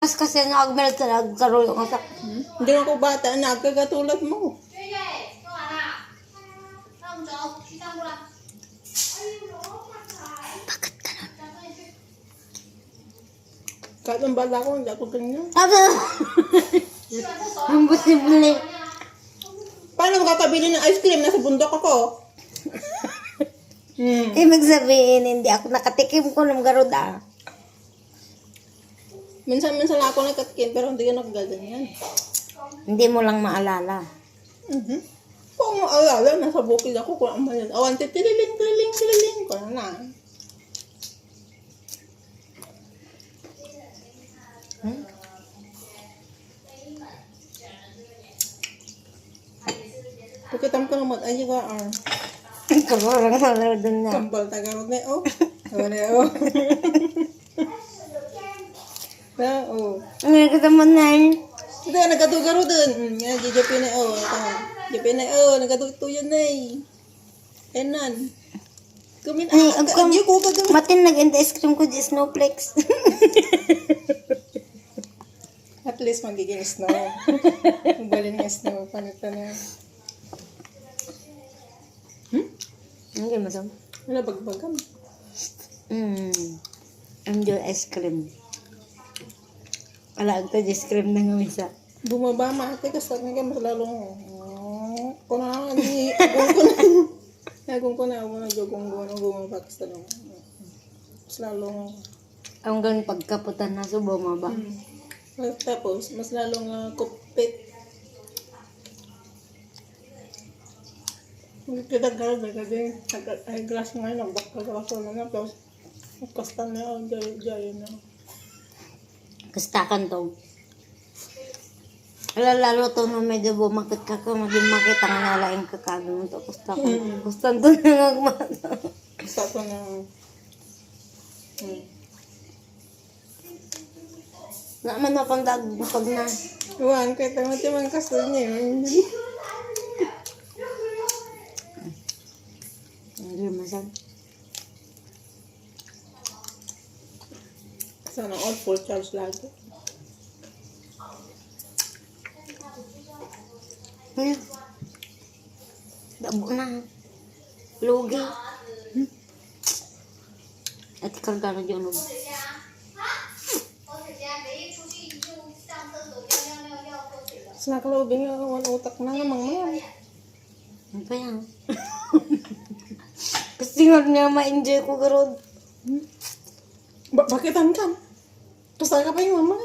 Mas kasi nag-melt na nagkaroon yung kasak. Hindi ako bata, nagkagatulad mo. Bakit ganun? Kahit ang bala ko, hindi ako ganyan. Imposible. Paano makakabili ng ice cream? Nasa bundok ako. Ibig sabihin, hindi ako nakatikim ko ng garuda. Minsan-minsan ako nagkatikim, pero hindi ka nakaganyan. Hindi mo lang maalala. Kung maalala, nasa bukid ako, kung ang mayan. Awan, tililing, tililing, tililing. Kung na. Pakitam ko naman, ay ka, Karoon na doon na. kambal tagarod na, oh. Wala, oh. Na, oh. Ang nagkataman na yun. Ito, nagkatugaro dun. Yan, jijapin na, oh. Ito, jijapin na, oh. Nagkatuyan na, eh. Enan. Kumin, Ay, ang hindi ko gagawin. matin nag-ice cream ko di snowflakes. At least magiging snow. Magbalin nga snow. Panito na. Hindi mo to. Wala bagbagam. Enjoy ice cream. Ala, ito ice cream na ng isa. Bumaba mati kasi nga mas lalong. Kung na, agong ko na. Agong ko na. Agong ko na. Bumaba kasi talong. Mas lalong. Hanggang pagkaputan na subo mo ba? Tapos, mas lalong kupit. Kita gano'n na kasi ay glass nga yun, nagbakagaso na nga, tapos kastan na yun, jaya na. Kastakan to. Lalo to na medyo bumakit ka ka, maging makita nga nalaing kakado mo to. Kastakan. Kastan to na nagmata. Basta ko na, Naman na pang pag na. Iwan, kahit ang matimang kastan niya yun. Hindi masal. Sana all full charge lagi. Dabo na. Lugi. At karga na dyan. Sana kalobing yung one utak na namang mga. Ano pa yan? Kasi nga niya ma-enjoy ko garod. Bakit ang kan? Kasal ka pa yung mama?